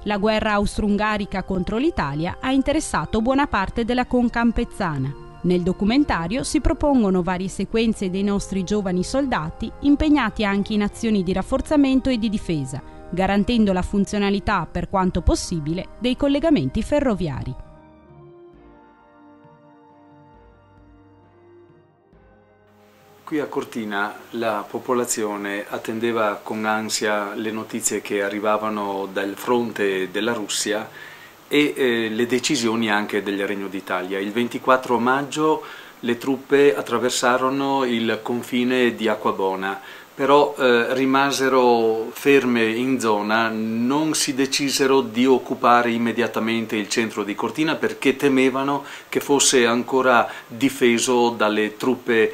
La guerra austro-ungarica contro l'Italia ha interessato buona parte della Conca ampezzana. Nel documentario si propongono varie sequenze dei nostri giovani soldati impegnati anche in azioni di rafforzamento e di difesa, garantendo la funzionalità, per quanto possibile, dei collegamenti ferroviari. Qui a Cortina la popolazione attendeva con ansia le notizie che arrivavano dal fronte della Russia e le decisioni anche del Regno d'Italia. Il 24 maggio le truppe attraversarono il confine di Acquabona, però rimasero ferme in zona, non si decisero di occupare immediatamente il centro di Cortina perché temevano che fosse ancora difeso dalle truppe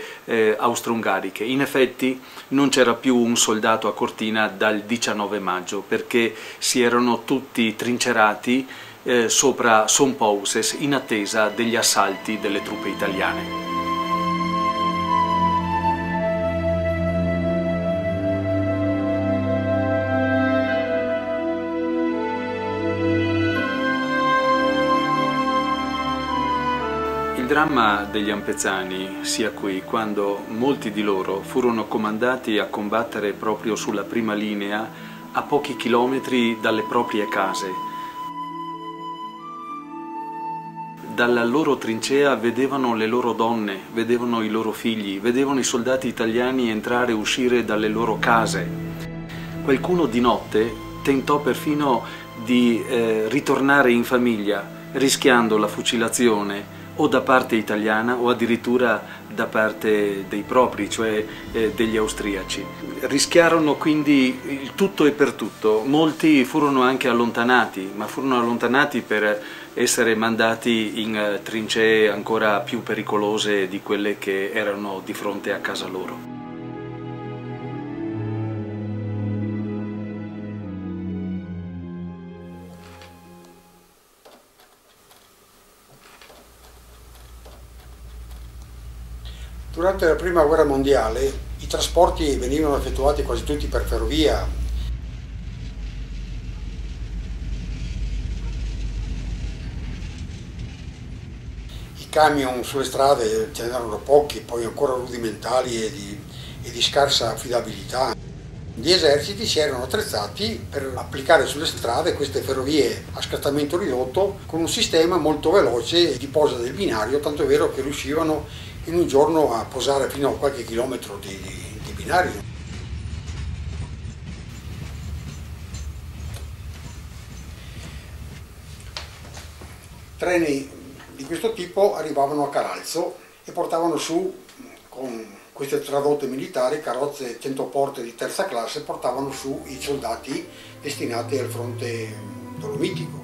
austro-ungariche. In effetti non c'era più un soldato a Cortina dal 19 maggio perché si erano tutti trincerati sopra Sompouses in attesa degli assalti delle truppe italiane. Il dramma degli ampezzani si acuì quando molti di loro furono comandati a combattere proprio sulla prima linea a pochi chilometri dalle proprie case. Dalla loro trincea vedevano le loro donne, vedevano i loro figli, vedevano i soldati italiani entrare e uscire dalle loro case. Qualcuno di notte tentò perfino di ritornare in famiglia, rischiando la fucilazione o da parte italiana o addirittura da parte dei propri, cioè degli austriaci. Rischiarono quindi il tutto e per tutto. Molti furono anche allontanati, ma furono allontanati per essere mandati in trincee ancora più pericolose di quelle che erano di fronte a casa loro. Durante la Prima Guerra Mondiale i trasporti venivano effettuati quasi tutti per ferrovia. I camion sulle strade ce n'erano pochi, poi ancora rudimentali e di scarsa affidabilità. Gli eserciti si erano attrezzati per applicare sulle strade queste ferrovie a scattamento ridotto con un sistema molto veloce di posa del binario, tanto è vero che riuscivano in un giorno a posare fino a qualche chilometro di binario. Treni di questo tipo arrivavano a Calalzo e portavano su, con queste tradotte militari, carrozze 100 porte di terza classe, portavano su i soldati destinati al fronte dolomitico.